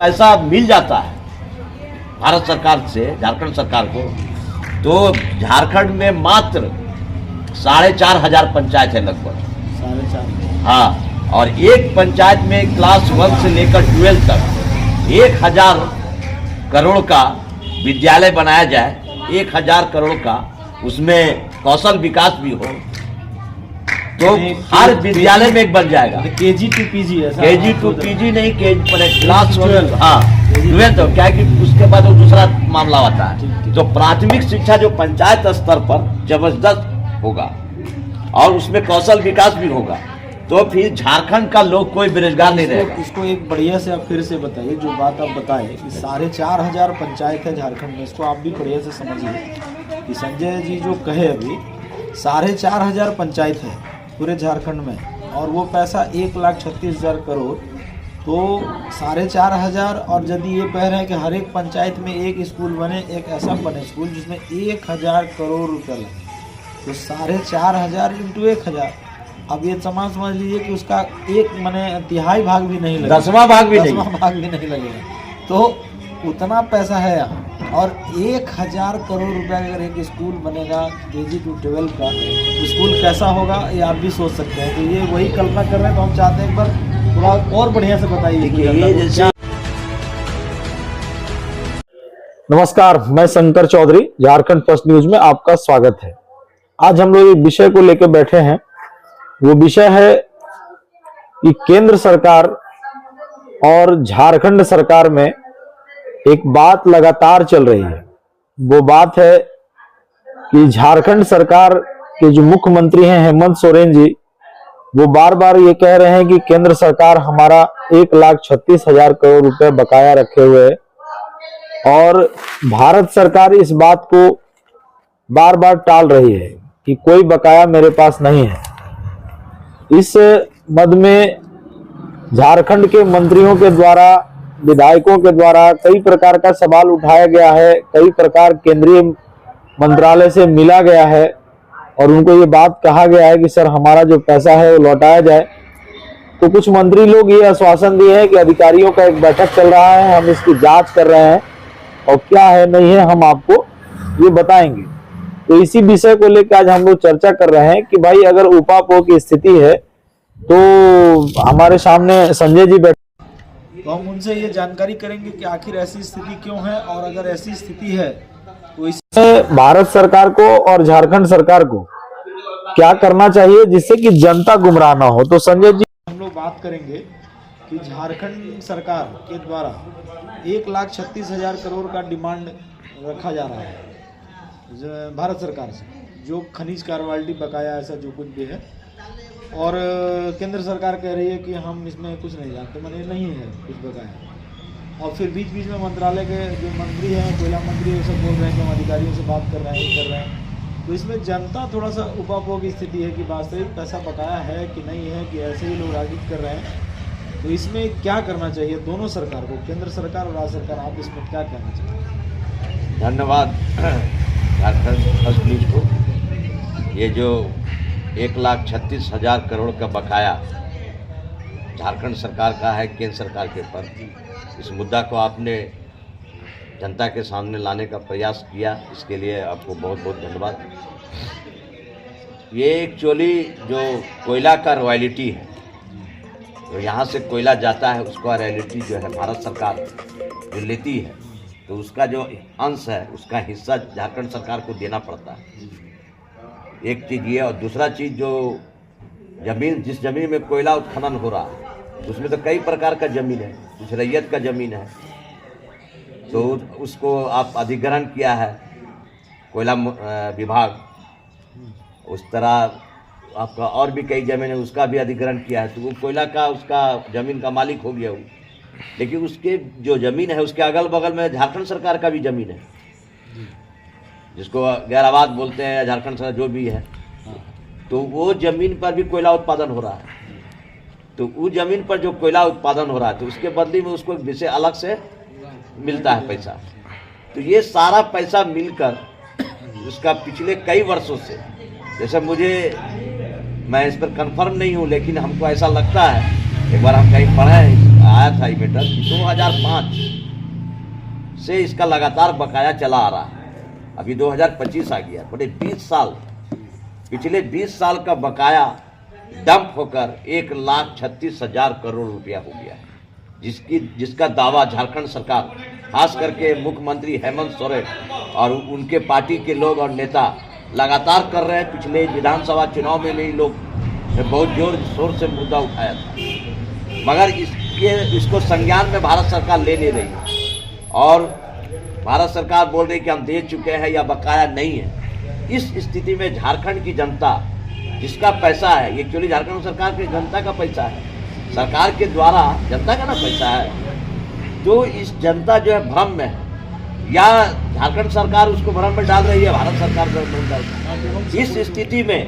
पैसा मिल जाता है भारत सरकार से झारखंड सरकार को, तो झारखंड में मात्र 4,500 पंचायत है लगभग। 4,500। हाँ, और एक पंचायत में क्लास 1 से लेकर 12 तक 1,000 करोड़ का विद्यालय बनाया जाए, 1,000 करोड़ का, उसमें कौशल विकास भी हो, तो हर विद्यालय में एक बन जाएगा। KG to PG है, KG to PG नहीं, क्लास 12, हाँ 12, तो क्या कि उसके बाद वो दूसरा मामला होता है। तो प्राथमिक शिक्षा जो पंचायत स्तर पर जबरदस्त होगा और उसमें कौशल विकास भी होगा, तो फिर झारखंड का लोग कोई बेरोजगार नहीं रहेगा। इसको एक बढ़िया से आप फिर से बताइए, जो बात आप बताए कि 4,500 पंचायत है झारखंड में, इसको आप भी बढ़िया से समझिए कि संजय जी जो कहे अभी 4,500 पंचायत है पूरे झारखंड में, और वो पैसा 1,36,000 करोड़, तो 4,500, और यदि ये कह रहे हैं कि हर एक पंचायत में एक स्कूल बने, एक ऐसा बने स्कूल जिसमें 1,000 करोड़ रुपया लगे, तो 4,500 इंटू 1,000, अब ये समझ लीजिए कि उसका एक माने तिहाई भाग भी नहीं लगेगा, 10वां भाग भी नहीं लगेगा। तो उतना पैसा है यहाँ, और 1,000 करोड़ रुपया अगर एक स्कूल बनेगा KG to 12 का, स्कूल कैसा होगा ये आप भी सोच सकते हैं। तो ये वही कल्पना कर रहे हैं, तो हम चाहते हैं एक बार थोड़ा और बढ़िया से बताइए। नमस्कार, मैं शंकर चौधरी, झारखंड फर्स्ट न्यूज में आपका स्वागत है। आज हम लोग एक विषय को लेकर बैठे हैं। वो विषय है कि केंद्र सरकार और झारखंड सरकार में एक बात लगातार चल रही है। वो बात है कि झारखंड सरकार के जो मुख्यमंत्री हैं हेमंत सोरेन जी, वो बार बार ये कह रहे हैं कि केंद्र सरकार हमारा 1,36,000 करोड़ रुपए बकाया रखे हुए है, और भारत सरकार इस बात को बार बार टाल रही है कि कोई बकाया मेरे पास नहीं है। इस मद में झारखंड के मंत्रियों के द्वारा, विधायकों के द्वारा कई प्रकार का सवाल उठाया गया है, कई प्रकार केंद्रीय मंत्रालय से मिला गया है, और उनको ये बात कहा गया है कि सर हमारा जो पैसा है वो लौटाया जाए। तो कुछ मंत्री लोग ये आश्वासन दिए हैं कि अधिकारियों का एक बैठक चल रहा है, हम इसकी जांच कर रहे हैं, और क्या है नहीं है हम आपको ये बताएंगे। तो इसी विषय को लेकर आज हम लोग चर्चा कर रहे हैं कि भाई अगर उपापो की स्थिति है तो हमारे सामने संजय जी बैठे, तो हम उनसे ये जानकारी करेंगे कि आखिर ऐसी स्थिति क्यों है, और अगर ऐसी स्थिति है तो इसमें भारत सरकार को और झारखंड सरकार को क्या करना चाहिए जिससे कि जनता गुमराह ना हो। तो संजय जी, हम लोग बात करेंगे कि झारखंड सरकार के द्वारा 1,36,000 करोड़ का डिमांड रखा जा रहा है भारत सरकार से, जो खनिज कार्रवाई बकाया ऐसा जो कुछ भी है, और केंद्र सरकार कह रही है कि हम इसमें कुछ नहीं जानते, माने नहीं है कुछ बकाया। और फिर बीच बीच में मंत्रालय के जो मंत्री हैं, कोयला मंत्री, वो सब बोल रहे हैं कि हम अधिकारियों से बात कर रहे हैं, कर रहे हैं। तो इसमें जनता थोड़ा सा उपापो की स्थिति है कि वास्तविक पैसा बकाया है कि नहीं है, कि ऐसे ही लोग राजनीति कर रहे हैं। तो इसमें क्या करना चाहिए दोनों सरकार को, केंद्र सरकार और राज्य सरकार, आप इसमें क्या कहना चाहिए? धन्यवाद झारखंड फर्स्ट न्यूज को। ये जो 1,36,000 करोड़ का बकाया झारखंड सरकार का है केंद्र सरकार के ऊपर, इस मुद्दा को आपने जनता के सामने लाने का प्रयास किया, इसके लिए आपको बहुत बहुत धन्यवाद। ये एक्चुअली जो कोयला का रॉयल्टी है, तो यहाँ से कोयला जाता है, उसका रॉयल्टी जो है भारत सरकार जो लेती है, तो उसका जो अंश है, उसका हिस्सा झारखंड सरकार को देना पड़ता है। एक चीज़ ये, और दूसरा चीज़ जो जमीन, जिस जमीन में कोयला उत्खनन हो रहा है उसमें तो कई प्रकार का ज़मीन है, कुछ रैयत का ज़मीन है, तो उसको आप अधिग्रहण किया है कोयला विभाग, उस तरह आपका और भी कई ज़मीन है उसका भी अधिग्रहण किया है, तो वो कोयला का उसका ज़मीन का मालिक हो गया वो। लेकिन उसके जो ज़मीन है उसके अगल बगल में झारखंड सरकार का भी ज़मीन है, जिसको गैराबाद बोलते हैं, झारखंड सरकार जो भी है, तो वो ज़मीन पर भी कोयला उत्पादन हो रहा है। तो उस ज़मीन पर जो कोयला उत्पादन हो रहा है, तो उसके बदले में उसको एक विषय अलग से मिलता है पैसा। तो ये सारा पैसा मिलकर उसका पिछले कई वर्षों से, जैसे मैं इस पर कंफर्म नहीं हूँ, लेकिन हमको ऐसा लगता है, एक बार हम कहीं पढ़े हैं आया था ये मैटर, 2005 से इसका लगातार बकाया चला आ रहा है। अभी 2025 आ गया, बड़े 20 साल, पिछले 20 साल का बकाया डंप होकर 1,36,000 करोड़ रुपया हो गया है, जिसका दावा झारखंड सरकार, खास करके मुख्यमंत्री हेमंत सोरेन और उनके पार्टी के लोग और नेता लगातार कर रहे हैं। पिछले विधानसभा चुनाव में भी लोग बहुत जोर शोर से मुद्दा उठाया था, मगर इसको संज्ञान में भारत सरकार ले नहीं रही है। और भारत सरकार बोल रही कि हम दे चुके हैं या बकाया नहीं है। इस स्थिति में झारखंड की जनता, जिसका पैसा है, ये एक्चुअली झारखंड सरकार की जनता का पैसा है, सरकार के द्वारा जनता का ना पैसा है, तो इस जनता जो है भ्रम में है, या झारखंड सरकार उसको भ्रम में डाल रही है, भारत सरकार को भ्रम डाल रही है। इस स्थिति में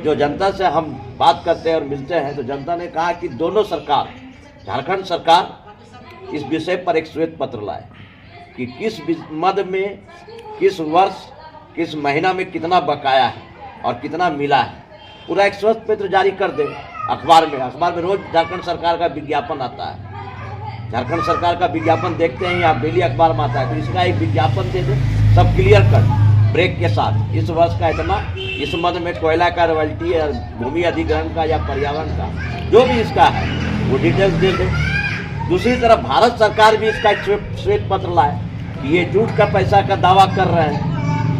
जो जनता से हम बात करते हैं और मिलते हैं, तो जनता ने कहा कि दोनों सरकार, झारखंड सरकार इस विषय पर एक श्वेत पत्र लाए कि किस मद में, किस वर्ष, किस महीना में कितना बकाया है और कितना मिला है, पूरा एक श्वेत पत्र जारी कर दे अखबार में रोज झारखंड सरकार का विज्ञापन आता है। झारखंड सरकार का विज्ञापन देखते हैं, यहाँ डेली अखबार में आता है, तो इसका एक विज्ञापन दे दे, सब क्लियर कर ब्रेक के साथ, इस वर्ष का इतना, इस मद में कोयला का रॉयल्टी या भूमि अधिग्रहण का या पर्यावरण का जो भी इसका है वो डिटेल्स दे दे। दूसरी तरफ भारत सरकार भी इसका एक श्वेत पत्र लाए कि ये झूठ का पैसा का दावा कर रहे हैं,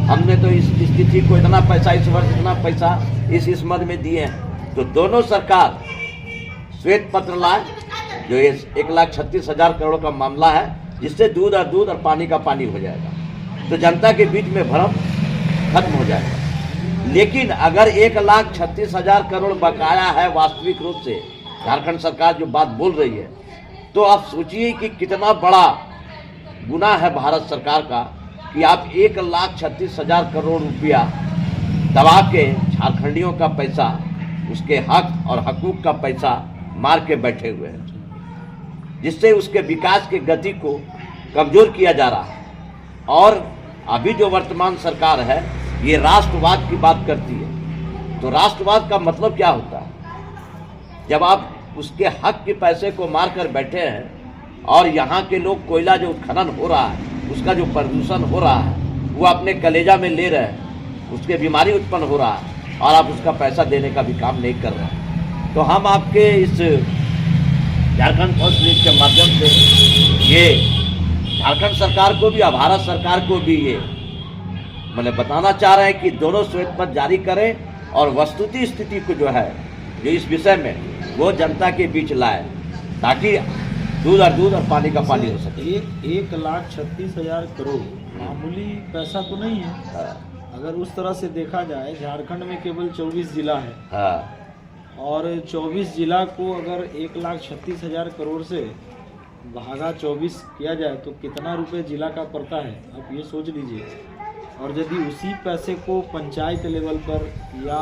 हमने तो इस स्थिति को इतना पैसा, इस वर्ष इतना पैसा इस मद में दिए हैं। तो दोनों सरकार श्वेत पत्र लाए, जो ये 1,36,000 करोड़ का मामला है, जिससे दूध और पानी का पानी हो जाएगा, तो जनता के बीच में भ्रम खत्म हो जाएगा। लेकिन अगर 1,36,000 करोड़ बकाया है वास्तविक रूप से, झारखंड सरकार जो बात बोल रही है, तो आप सोचिए कि कितना बड़ा गुनाह है भारत सरकार का कि आप 1,36,000 करोड़ रुपया दबा के झारखंडियों का पैसा, उसके हक और हकूक का पैसा मार के बैठे हुए हैं, जिससे उसके विकास की गति को कमजोर किया जा रहा है। और अभी जो वर्तमान सरकार है, ये राष्ट्रवाद की बात करती है, तो राष्ट्रवाद का मतलब क्या होता है? जब आप उसके हक के पैसे को मार कर बैठे हैं और यहाँ के लोग कोयला जो उत्खनन हो रहा है, उसका जो प्रदूषण हो रहा है, वो अपने कलेजा में ले रहे हैं, उसके बीमारी उत्पन्न हो रहा है, और आप उसका पैसा देने का भी काम नहीं कर रहे हैं। तो हम आपके इस झारखंड पोस्ट न्यूज के माध्यम से ये झारखंड सरकार को भी और भारत सरकार को भी ये मैंने बताना चाह रहे हैं कि दोनों श्वेत पत्र जारी करें और वस्तुतः स्थिति को जो है, जो इस विषय में, वो जनता के बीच लाए, ताकि दूध और पानी का पानी हो सके। 1,36,000 करोड़ मामूली पैसा तो नहीं है। अगर उस तरह से देखा जाए, झारखंड में केवल 24 जिला है, और 24 जिला को अगर 1,36,000 करोड़ से भागा 24 किया जाए तो कितना रुपए जिला का पड़ता है, आप ये सोच लीजिए। और यदि उसी पैसे को पंचायत लेवल पर या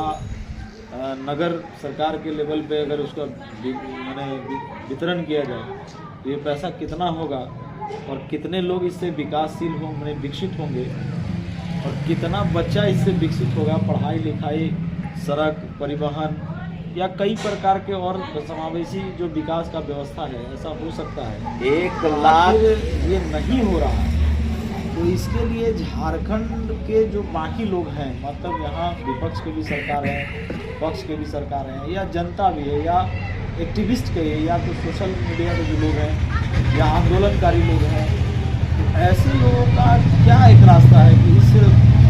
नगर सरकार के लेवल पे अगर उसका वितरण किया जाए, तो ये पैसा कितना होगा और कितने लोग इससे विकासशील होंगे, विकसित होंगे, और कितना बच्चा इससे विकसित होगा, पढ़ाई लिखाई, सड़क, परिवहन या कई प्रकार के और समावेशी जो विकास का व्यवस्था है, ऐसा हो सकता है। 1,00,000 ये नहीं हो रहा है, तो इसके लिए झारखंड के जो बाकी लोग हैं, मतलब यहाँ विपक्ष के भी सरकार है, पक्ष के भी सरकार है, या जनता भी है, या एक्टिविस्ट के है, या तो सोशल मीडिया के जो लोग हैं, या आंदोलनकारी लोग हैं, तो ऐसे लोगों का क्या एक रास्ता है कि इस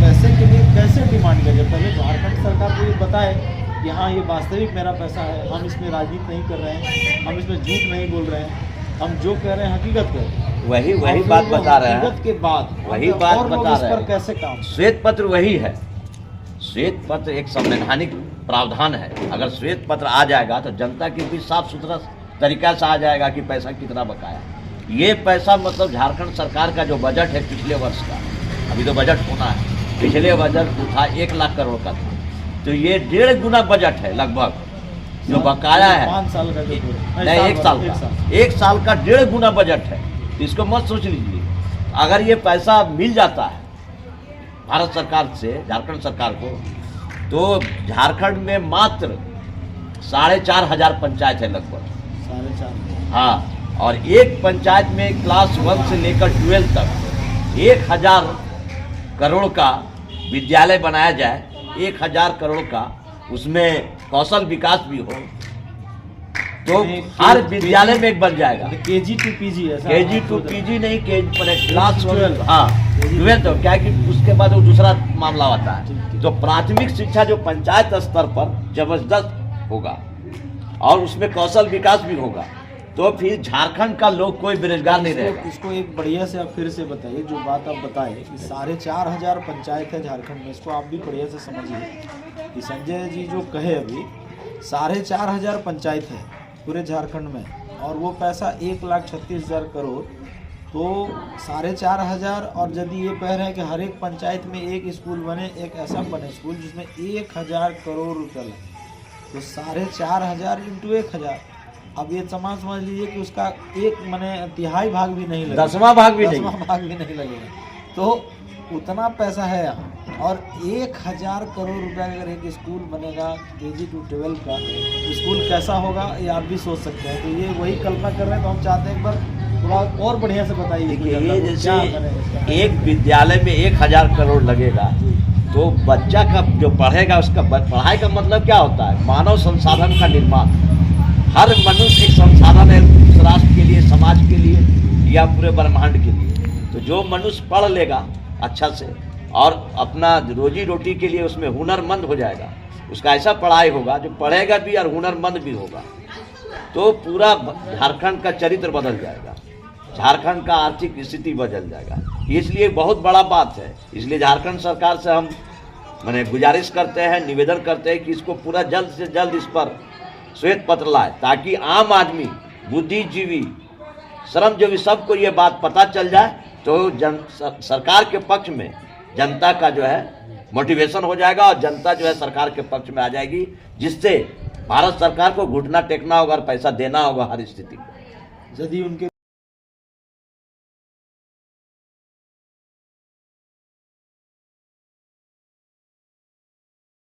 पैसे के लिए कैसे डिमांड किया जाए? पहले झारखंड सरकार को ये बताए कि हाँ, ये वास्तविक मेरा पैसा है, हम इसमें राजनीति नहीं कर रहे हैं, हम इसमें झूठ नहीं बोल रहे हैं, हम जो कह रहे हैं हकीकत कह रहे हैं। वही बात बता रहे हैं, हकीकत के बाद वही बात बता रहे हैं। कैसे काम? श्वेत पत्र वही है, श्वेत पत्र एक संवैधानिक प्रावधान है। अगर श्वेत पत्र आ जाएगा तो जनता के बीच साफ सुथरा तरीका से आ जाएगा कि पैसा कितना बकाया। ये पैसा मतलब झारखंड सरकार का जो बजट है पिछले वर्ष का, अभी तो बजट होना है, पिछले बजट था 1,00,000 करोड़ का था, तो ये 1.5 गुना बजट है लगभग जो बकाया है। 5 साल का जो नहीं, 1 साल का, 1 साल का 1.5 गुना बजट है। तो इसको मत सोच लीजिए। अगर ये पैसा मिल जाता है भारत सरकार से झारखंड सरकार को, तो झारखंड में मात्र 4,500 पंचायत है लगभग। 4,500। हाँ, और एक पंचायत में क्लास 1 से लेकर 12 तक 1000 करोड़ का विद्यालय बनाया जाए, 1000 करोड़ का, उसमें कौशल विकास भी हो, तो हर विद्यालय में एक बन जाएगा। KG to PG ऐसा? KG to PG नहीं, क्लास 12, हाँ 12, तो क्या कि उसके बाद वो दूसरा मामला होता है। तो प्राथमिक शिक्षा जो पंचायत स्तर पर जबरदस्त होगा और उसमें कौशल विकास भी होगा, तो फिर झारखंड का लोग कोई बेरोजगार नहीं रहेगा। इसको एक बढ़िया से आप फिर से बताइए, जो बात आप बताए कि 4500 पंचायत है झारखंड में, इसको आप भी बढ़िया से समझिए कि संजय जी जो कहे अभी 4500 पंचायत है पूरे झारखंड में, और वो पैसा 1,36,000 करोड़, तो 4500, और यदि ये कह रहे हैं कि हर एक पंचायत में एक स्कूल बने, एक ऐसा बने स्कूल जिसमें 1000 करोड़ रुपये लगे, तो 4500 इंटू 1000, अब ये समझ लीजिए कि उसका एक माने तिहाई भाग भी नहीं लगेगा, 10वां भाग भी नहीं लगेगा। तो उतना पैसा है यहाँ, और 1000 करोड़ रुपए अगर एक स्कूल बनेगा KG to 12 का, स्कूल कैसा होगा ये आप भी सोच सकते हैं। तो ये वही कल्पना कर रहे हैं, तो हम चाहते हैं एक बार थोड़ा और बढ़िया से बताइए। ये जैसे एक विद्यालय में 1000 करोड़ लगेगा, तो बच्चा का जो पढ़ेगा उसका पढ़ाई का मतलब क्या होता है? मानव संसाधन का निर्माण। हर मनुष्य एक संसाधन है उस राष्ट्र के लिए, समाज के लिए या पूरे ब्रह्मांड के लिए। तो जो मनुष्य पढ़ लेगा अच्छा से और अपना रोजी रोटी के लिए उसमें हुनरमंद हो जाएगा, उसका ऐसा पढ़ाई होगा जो पढ़ेगा भी और हुनरमंद भी होगा, तो पूरा झारखंड का चरित्र बदल जाएगा, झारखंड का आर्थिक स्थिति बदल जाएगा। इसलिए बहुत बड़ा बात है। इसलिए झारखंड सरकार से हम माने गुजारिश करते हैं, निवेदन करते हैं कि इसको पूरा जल्द से जल्द इस पर श्वेत पत्र लाए, ताकि आम आदमी, बुद्धिजीवी, श्रमजीवी सबको ये बात पता चल जाए, तो सरकार के पक्ष में जनता का जो है मोटिवेशन हो जाएगा और जनता जो है सरकार के पक्ष में आ जाएगी, जिससे भारत सरकार को घुटना टेकना होगा और पैसा देना होगा हर स्थिति में। यदि उनके